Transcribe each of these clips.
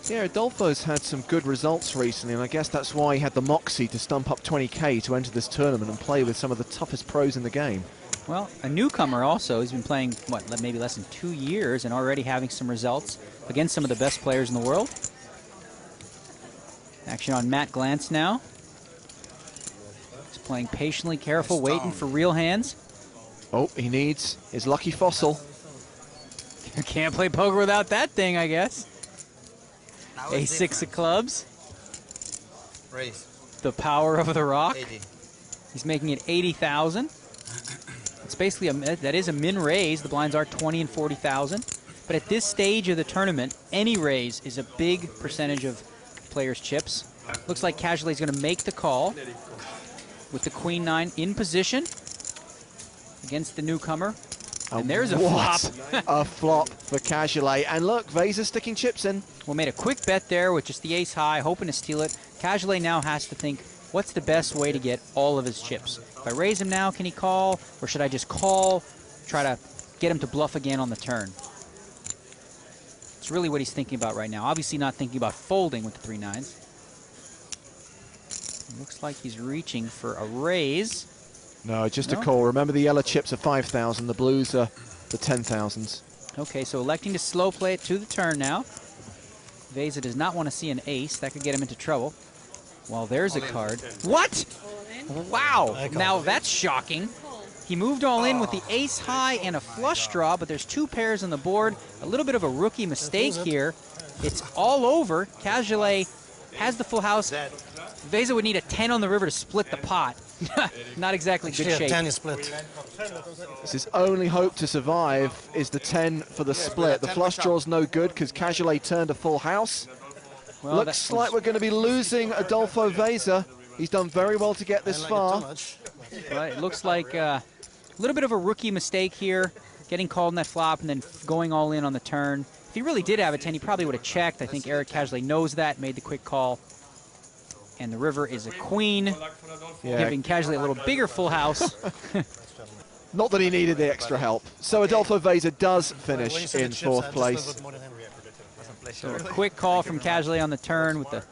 Yeah, Adolfo's had some good results recently, and I guess that's why he had the moxie to stump up 20k to enter this tournament and play with some of the toughest pros in the game. Well, a newcomer also. He's been playing, what, maybe less than 2 years and already having some results against some of the best players in the world. Action on Matt Glantz now. He's playing patiently, careful, waiting for real hands. Oh, he needs his lucky fossil. Can't play poker without that thing, I guess. A6 of clubs. Raise. The power of the rock. 80. He's making it 80,000. It's basically that is a min raise. The blinds are 20 and 40,000. But at this stage of the tournament, any raise is a big percentage of players' chips. Looks like Casually is going to make the call with the Queen 9 in position against the newcomer. And there's a flop. A flop for Casually. And look, Vesa sticking chips in. Well, made a quick bet there with just the ace high, hoping to steal it. Casually now has to think, what's the best way to get all of his chips? If I raise him now, can he call? Or should I just call, try to get him to bluff again on the turn? It's really what he's thinking about right now. Obviously not thinking about folding with the 3 9s. Looks like he's reaching for a raise. No, just a call. Remember, the yellow chips are 5,000, the blues are the 10,000s. Okay, so electing to slow play it to the turn now. Vesa does not want to see an ace. That could get him into trouble. Well, there's a card. What? Wow. Now that's shocking. He moved all in with the ace high and a flush draw, but there's 2 pairs on the board. A little bit of a rookie mistake here. It's all over. Casually has the full house. Vesa would need a 10 on the river to split the pot. Not exactly good shape. 10 is split. It's his only hope to survive is the 10 for the split. The flush draw's no good because Casually turned a full house. Well, looks like we're going to be losing Adolfo Vesa. He's done very well to get this far. Right, it looks like a little bit of a rookie mistake here, getting called in that flop and then going all in on the turn. If he really did have a 10, he probably would have checked. I think Eric Casually knows that, made the quick call. And the river is a queen, giving Casually a little bigger full house. Not that he needed the extra help. So Adolfo Vesa does finish in 4th place. So a quick call from Casually on the turn with the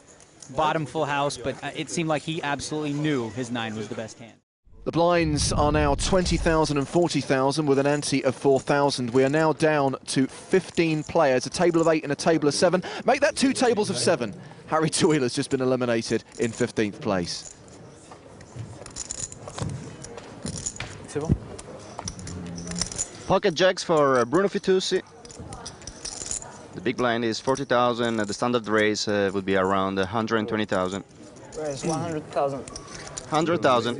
bottom full house, but it seemed like he absolutely knew his 9 was the best hand. The blinds are now 20,000 and 40,000 with an ante of 4,000. We are now down to 15 players, a table of 8 and a table of 7. Make that 2 tables of 7. Harry Tawil has just been eliminated in 15th place. Pocket jacks for Bruno Fitoussi. The big blind is 40,000. The standard raise would be around 120,000. Raise 100,000. 100,000.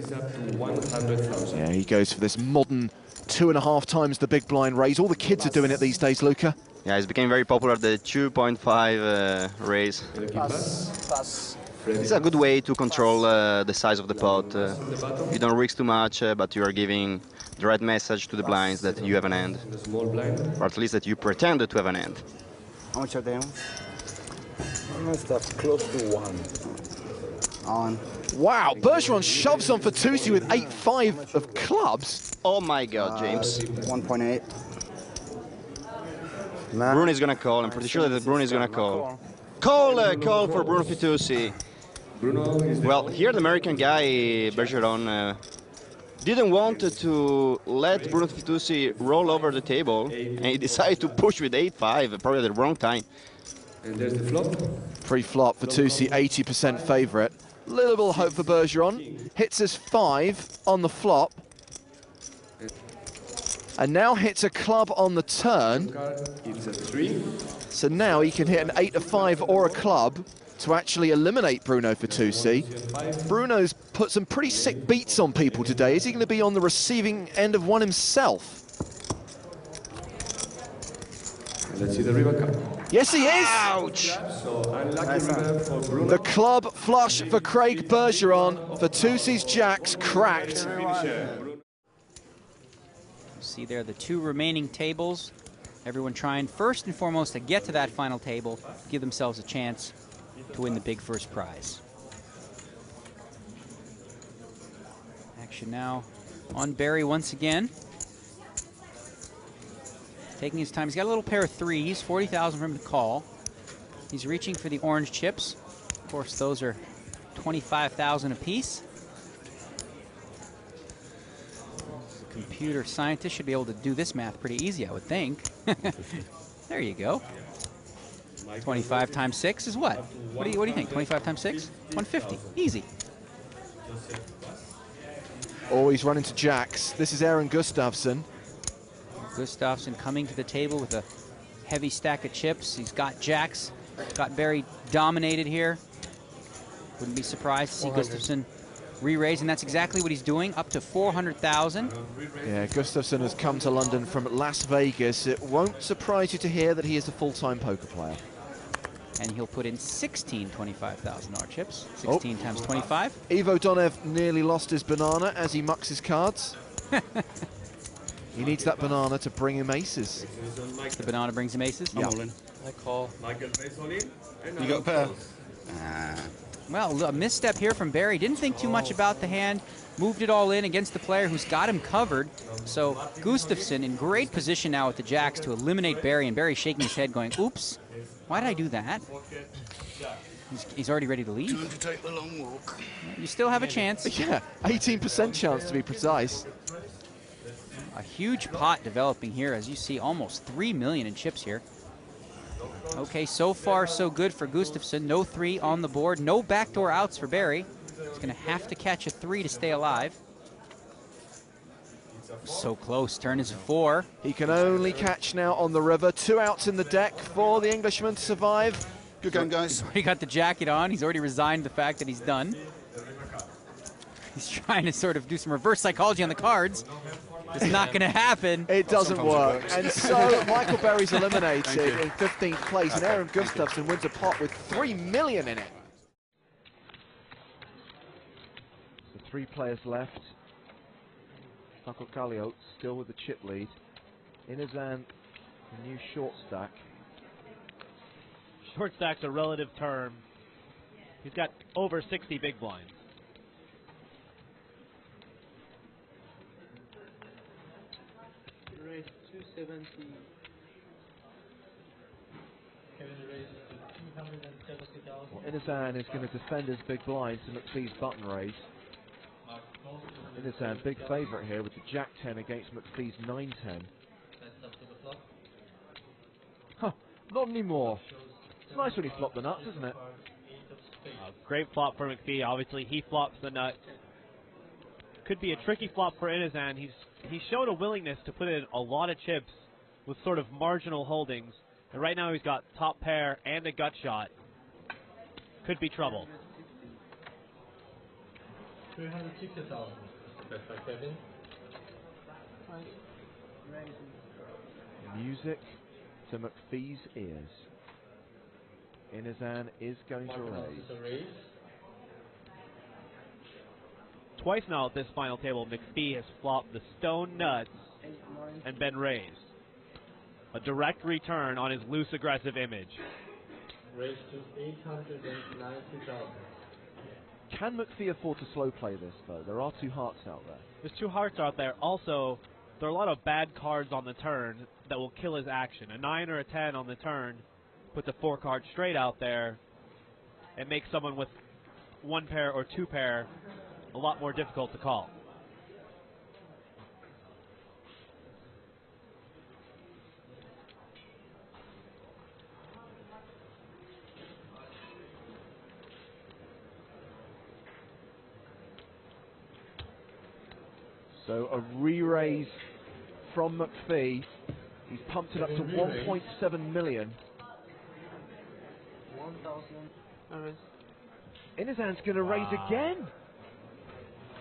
Yeah, he goes for this modern 2.5 times the big blind raise. All the kids are doing it these days, Luca. Yeah, it's became very popular, the 2.5 raise. Pass. It's a good way to control the size of the pot. You don't risk too much, but you are giving the right message to the blinds that you have an hand. Or at least that you pretend to have an hand. How much are they on? That's close to 1. On. Wow, Bergeron shoves on Fitoussi with 8-5 of clubs. Oh my God, James. 1.8. Bruno is gonna call. I'm pretty sure that Bruno is gonna call. Call for Bruno Fitoussi. Well, here the American guy, Bergeron, didn't want to let Bruno Fitoussi roll over the table, and he decided to push with 8-5, probably at the wrong time. And there's the flop. Pre-flop, Fitoussi 80% favourite. Little bit of hope for Bergeron. Hits us 5 on the flop. And now hits a club on the turn. It's a 3. So now he can hit an 8 of 5 or a club to actually eliminate Bruno Fitoussi. Bruno's put some pretty sick beats on people today. Is he going to be on the receiving end of one himself? And let's see the river card. Yes, he is! Ouch! So unlucky river for Bruno. The club flush for Craig Bergeron. Fitoussi's jacks cracked. See there the 2 remaining tables. Everyone trying first and foremost to get to that final table, give themselves a chance to win the big first prize. Action now on Barry once again. Taking his time. He's got a little pair of 3s, 40,000 for him to call. He's reaching for the orange chips. Of course, those are 25,000 apiece. The computer scientist should be able to do this math pretty easy, I would think. There you go. 25 times 6 is what? What do you think? 25 times 6? 150. Easy. Always running to jacks. This is Aaron Gustafsson. Gustafsson coming to the table with a heavy stack of chips. He's got jacks. Got very dominated here. Wouldn't be surprised to see Gustafsson re-raise, and that's exactly what he's doing, up to 400,000. Yeah, Gustafsson has come to London from Las Vegas. It won't surprise you to hear that he is a full-time poker player. And he'll put in 16 $25,000 chips. 16 times 25. Ivo Donev nearly lost his banana as he mucks his cards. He needs that banana to bring him aces. The banana brings him aces? I'm all in. I call. You got a pair? Well, a misstep here from Barry. Didn't think too much about the hand. Moved it all in against the player who's got him covered. So Gustafsson in great position now with the jacks to eliminate Barry, and Barry shaking his head going, oops, why did I do that? He's already ready to leave. Time to take the long walk. You still have a chance. Yeah, 18% chance to be precise. A huge pot developing here, as you see, almost 3 million in chips here. Okay, so far so good for Gustafsson. No 3 on the board. No backdoor outs for Barry. He's going to have to catch a 3 to stay alive. So close. Turn is a 4. He can only catch now on the river. 2 outs in the deck for the Englishman to survive. Good game, guys. He's already got the jacket on. He's already resigned the fact that he's done. He's trying to sort of do some reverse psychology on the cards. It's not going to happen. It doesn't Sometimes work. it works. And so Michael Berry's eliminated in 15th place, and Aaron Gustafsson wins a pot with 3 million in it. So 3 players left. Paco Kallio still with the chip lead. Inazan, the new short stack. Short stack's a relative term. He's got over 60 big blinds. Raise 270. Kevin raises to 270,000. Well, Inazan is going to defend his big blinds to McPhee's button raise. Inazan, big favourite here with the Jack 10 against McPhee's 9-10. Huh, not anymore. It's nice when he flopped the nuts, isn't it? Great flop for McPhee. Obviously, he flops the nut. Could be a tricky flop for Inazan. He's shown a willingness to put in a lot of chips with sort of marginal holdings. And right now he's got top pair and a gut shot. Could be trouble. 360,000. Best by Kevin. Music to McPhee's ears. Inazan is going to raise. Twice now at this final table, McPhee has flopped the stone nuts and been raised. A direct return on his loose aggressive image. Raised to 890,000. Can McPhee afford to slow play this, though? There are 2 hearts out there. There's 2 hearts out there. Also, there are a lot of bad cards on the turn that will kill his action. A 9 or a 10 on the turn puts a 4 card straight out there and makes someone with 1 pair or 2 pair a lot more difficult to call. So a re-raise from McPhee. He's pumped it up to 1.7 million. 1,000. Inazan's going to raise again.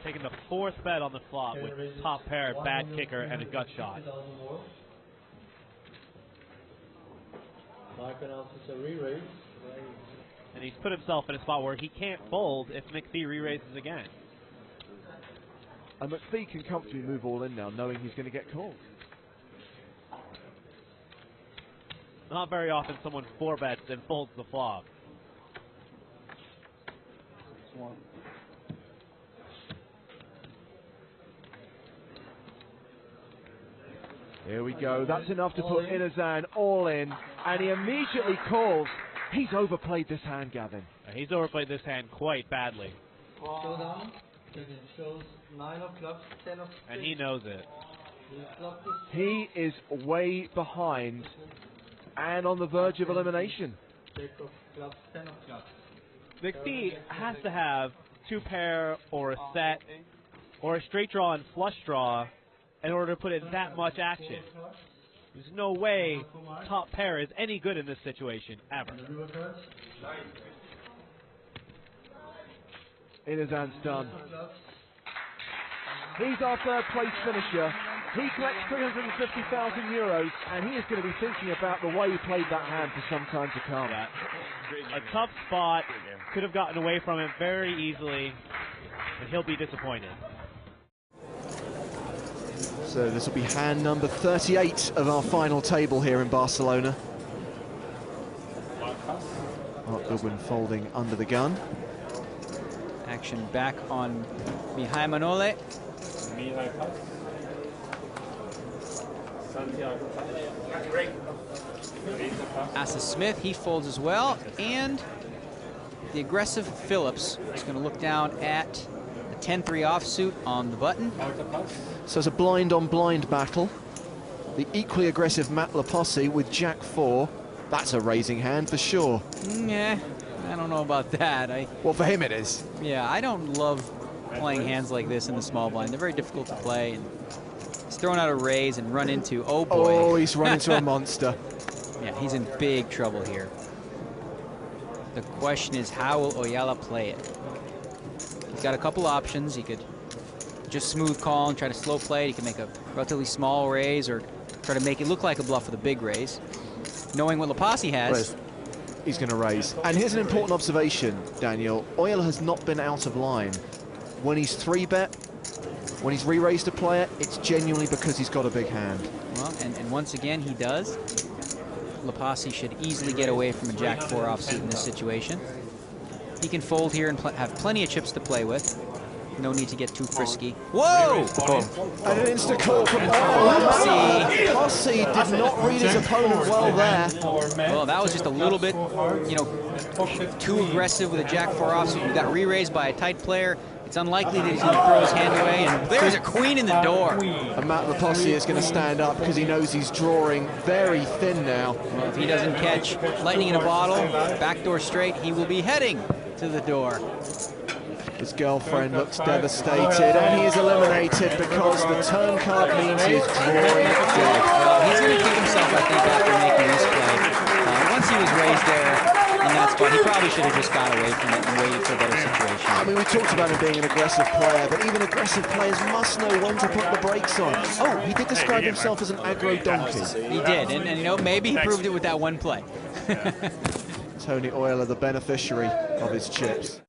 Taking the 4th bet on the flop with top pair, bad kicker, and a gut shot. Mark announces a re-raise. And he's put himself in a spot where he can't fold if McPhee re-raises again. And McPhee can comfortably move all in now, knowing he's going to get called. Not very often someone 4-bets and folds the flop. Here we go. That's enough to put Inazan all in, and he immediately calls He's overplayed this hand, Gavin. He's overplayed this hand quite badly. Showdown. Because it shows 9 of clubs, 10 of spades. And he knows it. He is way behind and on the verge of elimination. Jack of clubs, 10 of clubs. McPhee has to have 2-pair or a set or a straight draw and flush draw in order to put in that much action. There's no way top pair is any good in this situation, ever. Inazan's done. He's our third place finisher. He collects 350,000 euros, and he is going to be thinking about the way he played that hand for some time to come. Yeah. A tough spot, could have gotten away from it very easily, and he'll be disappointed. So this will be hand number 38 of our final table here in Barcelona. Mark Goodwin folding under the gun. Action back on Mihai Manole. Asa Smith, he folds as well, and the aggressive Phillips is going to look down at the 10-3 offsuit on the button. So it's a blind-on-blind battle. The equally aggressive Matt Laposse with Jack-4. That's a raising hand for sure. Yeah, I don't know about that. Well, for him it is. Yeah, I don't love playing hands like this in the small blind. They're very difficult to play. And he's thrown out a raise and run into, oh boy. Oh, he's run into a monster. Yeah, he's in big trouble here. The question is, how will Oyala play it? He's got a couple options. He could just smooth call and try to slow play it. He can make a relatively small raise or try to make it look like a bluff with a big raise. Knowing what Laposse has, he's going to raise. And here's an important observation, Daniel. Oyala has not been out of line. When he's 3-bet, when he's re-raised a player, it's genuinely because he's got a big hand. well, and once again he does. Laposse should easily get away from a Jack-4 offsuit in this situation. He can fold here and have plenty of chips to play with. No need to get too frisky. Whoa! And an instant call from Laposse did not read his opponent well there. Well, that was just a little bit, you know, too aggressive with a Jack-4 offsuit. You got re-raised by a tight player. It's unlikely that he's going to throw his hand away, and there's a queen in the door. And Matt Laposse is going to stand up because he knows he's drawing very thin now. Well, if he doesn't catch lightning in a bottle, backdoor straight, he will be heading to the door. His girlfriend looks devastated, and he is eliminated because the turn card means he is drawing dead. Well, he's going to kick himself, I think, after making this play. Once he was raised there in that spot, he probably should have just got away from it and waited for a better situation. I mean, we talked about him being an aggressive player, but even aggressive players must know when to put the brakes on. Oh, he did describe himself as an aggro donkey. He did, and you know, maybe he proved it with that one play. Tony Oyala, the beneficiary of his chips.